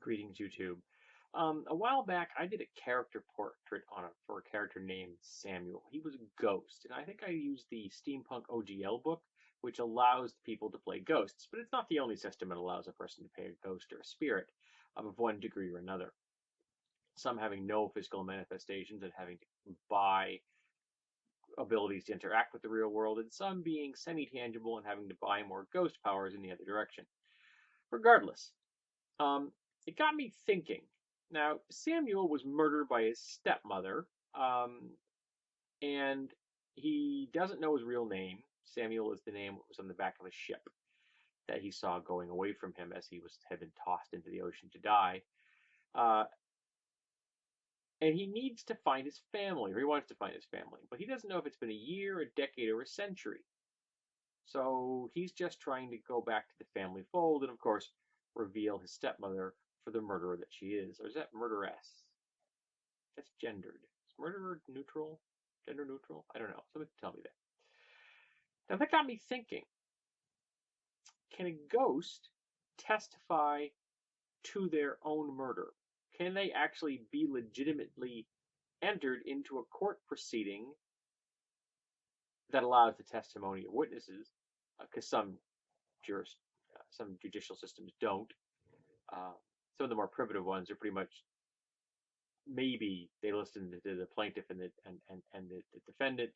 Greetings, YouTube. A while back, I did a character portrait for a character named Samuel. He was a ghost, and I think I used the Steampunk OGL book, which allows people to play ghosts, but it's not the only system that allows a person to play a ghost or a spirit of one degree or another. Some having no physical manifestations and having to buy abilities to interact with the real world, and some being semi-tangible and having to buy more ghost powers in the other direction. Regardless, um, it got me thinking. Now, Samuel was murdered by his stepmother, um, and he doesn't know his real name. Samuel is the name that was on the back of a ship that he saw going away from him as had been tossed into the ocean to die. Uh, and he needs to find his family, or he wants to find his family, but he doesn't know if it's been a year, a decade, or a century. So he's just trying to go back to the family fold and, of course, reveal his stepmother for the murderer that she is. Or is that murderess? That's gendered. Is murderer neutral? Gender neutral? I don't know. Somebody tell me that. Now that got me thinking. Can a ghost testify to their own murder? Can they actually be legitimately entered into a court proceeding that allows the testimony of witnesses? Because some judicial systems don't. Some of the more primitive ones are pretty much maybe they listen to the plaintiff and the defendant,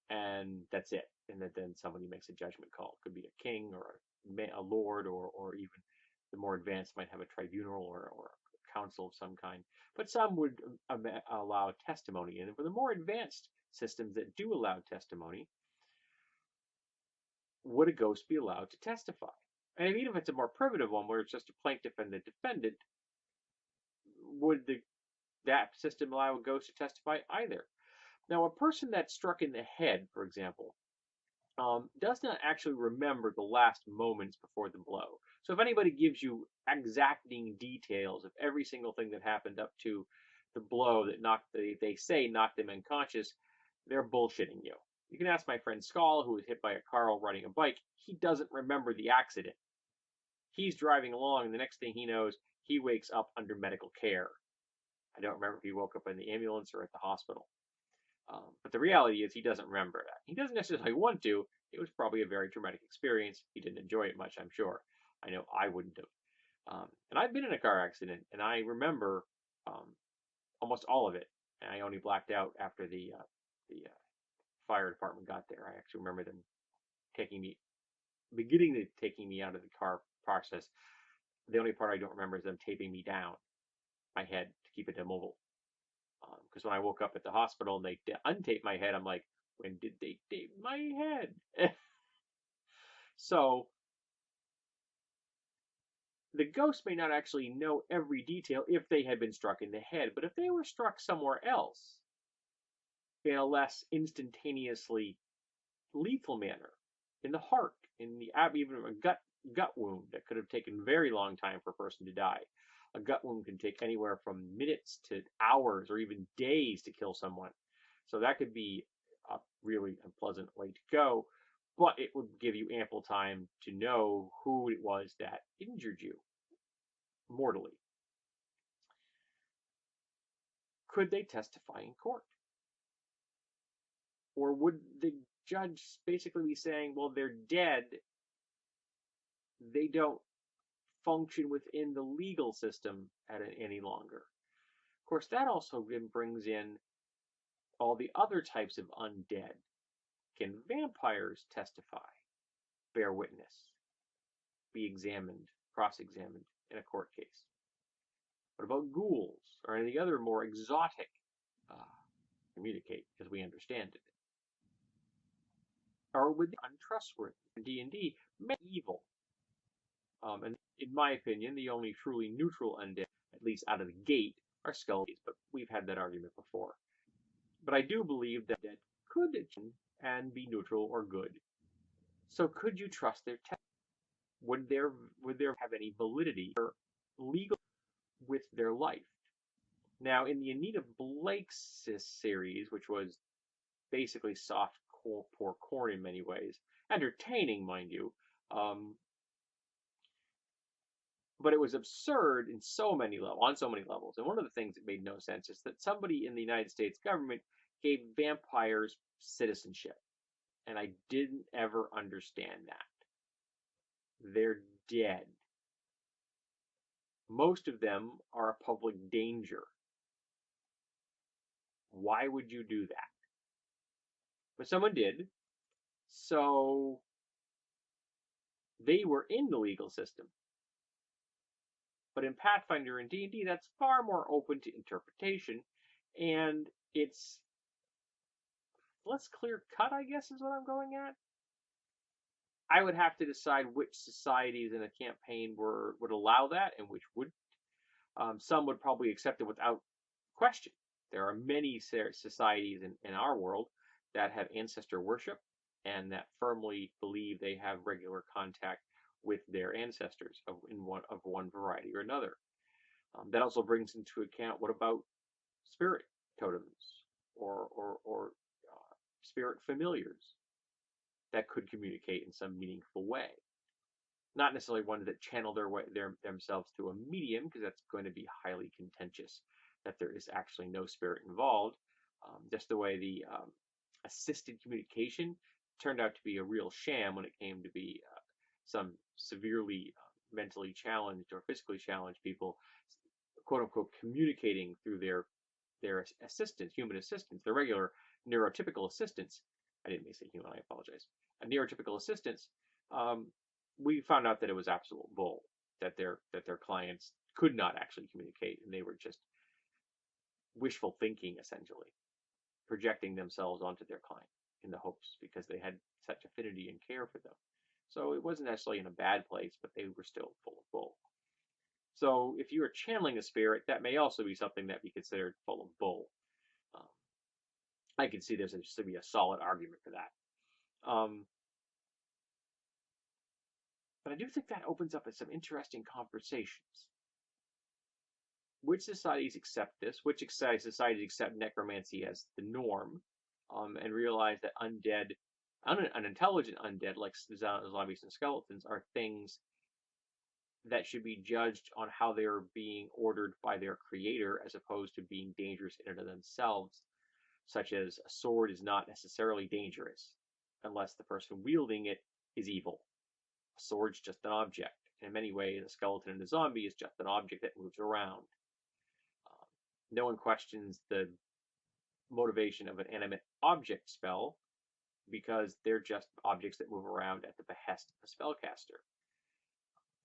and that's it. And then somebody makes a judgment call. It could be a king or a lord, or even the more advanced might have a tribunal or a council of some kind. But some would allow testimony. And for the more advanced systems that do allow testimony, would a ghost be allowed to testify? And even if it's a more primitive one where it's just a plaintiff and the defendant, would that system allow a ghost to testify either? Now, a person that's struck in the head, for example, does not actually remember the last moments before the blow. So if anybody gives you exacting details of every single thing that happened up to the blow that they say knocked them unconscious, they're bullshitting you. You can ask my friend Skull, who was hit by a car while riding a bike. He doesn't remember the accident. He's driving along, and the next thing he knows, he wakes up under medical care. I don't remember if he woke up in the ambulance or at the hospital. But the reality is he doesn't remember that. He doesn't necessarily want to. It was probably a very traumatic experience. He didn't enjoy it much, I'm sure. I know I wouldn't have. And I've been in a car accident, and I remember almost all of it. And I only blacked out after the fire department got there. I actually remember them beginning to taking me out of the car process. The only part I don't remember is them taping me down my head to keep it immobile. Because when I woke up at the hospital and they untaped my head, I'm like, when did they tape my head? So the ghost may not actually know every detail if they had been struck in the head, but if they were struck somewhere else in a less instantaneously lethal manner, in the heart, in the even a gut wound that could have taken a very long time for a person to die. A gut wound can take anywhere from minutes to hours or even days to kill someone. So that could be a really unpleasant way to go, but it would give you ample time to know who it was that injured you mortally. Could they testify in court? Or would the judge basically be saying, well, they're dead, they don't function within the legal system any longer? Of course, that also then brings in all the other types of undead. Can vampires testify, bear witness, be examined, cross-examined in a court case? What about ghouls or any other more exotic communicate as we understand it? Or would they be untrustworthy? In D&D, medieval. And in my opinion, the only truly neutral undead, at least out of the gate, are skeletons, but we've had that argument before. But I do believe that dead could and be neutral or good. So could you trust their testimony? Would there have any validity or legal with their life? Now, in the Anita Blake's series, which was basically soft poor corn in many ways, entertaining, mind you, But it was absurd in so many levels, on so many levels. And one of the things that made no sense is that somebody in the United States government gave vampires citizenship, and I didn't ever understand that. They're dead. Most of them are a public danger. Why would you do that? But someone did, so they were in the legal system. But in Pathfinder and D&D, that's far more open to interpretation, and it's less clear cut, I guess, is what I'm going at. I would have to decide which societies in a campaign would allow that and which would. Some would probably accept it without question. There are many societies in our world that have ancestor worship and that firmly believe they have regular contact with their ancestors of one variety or another. That also brings into account, what about spirit totems or spirit familiars that could communicate in some meaningful way? Not necessarily ones that channel themselves through a medium, because that's going to be highly contentious that there is actually no spirit involved. Just the way the assisted communication turned out to be a real sham when it came to be some severely mentally challenged or physically challenged people, quote unquote, communicating through their assistants, human assistants, their regular neurotypical assistants. I didn't mean to say human, I apologize. A neurotypical assistants. We found out that it was absolute bull, that their clients could not actually communicate, and they were just wishful thinking, essentially, projecting themselves onto their client in the hopes, because they had such affinity and care for them. So it wasn't necessarily in a bad place, but they were still full of bull. So if you are channeling a spirit, that may also be something that be considered full of bull. I can see there's to be a solid argument for that. But I do think that opens up some interesting conversations. Which societies accept this? Which societies accept necromancy as the norm, and realize that unintelligent undead like zombies and skeletons are things that should be judged on how they are being ordered by their creator, as opposed to being dangerous in and of themselves, such as a sword is not necessarily dangerous unless the person wielding it is evil. A sword's just an object. In many ways, a skeleton and a zombie is just an object that moves around. No one questions the motivation of an animate object spell, because they're just objects that move around at the behest of a spellcaster.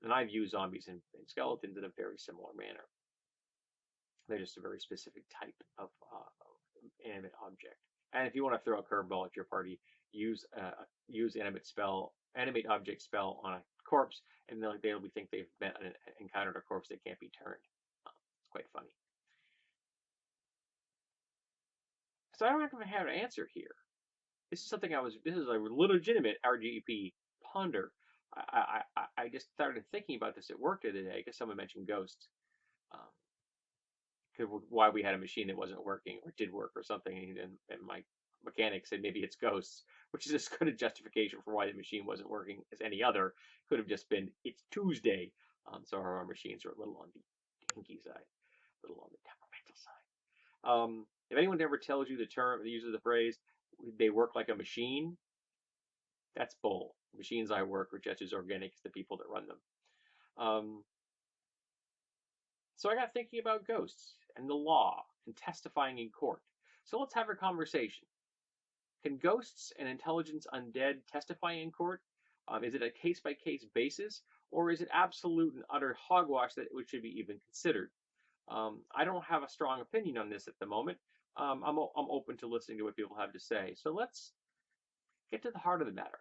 And I view zombies and skeletons in a very similar manner. They're just a very specific type of animate object. And if you want to throw a curveball at your party, use animate object spell on a corpse, and they'll think they've encountered a corpse that can't be turned. It's quite funny. So I don't have an answer here. This is a legitimate RGP ponder. I just started thinking about this at work the other day, because someone mentioned ghosts. Why we had a machine that wasn't working or did work or something, and my mechanic said maybe it's ghosts, which is as good a justification for why the machine wasn't working as any other. Could have just been, it's Tuesday, so our machines are a little on the dinky side, a little on the temperamental side. If anyone ever tells you uses the phrase, they work like a machine, that's bull. The machines I work are just as organic as the people that run them. So I got thinking about ghosts and the law and testifying in court. So let's have a conversation. Can ghosts and intelligence undead testify in court? Is it a case-by-case basis, or is it absolute and utter hogwash that it should be even considered? I don't have a strong opinion on this at the moment. I'm open to listening to what people have to say. So let's get to the heart of the matter.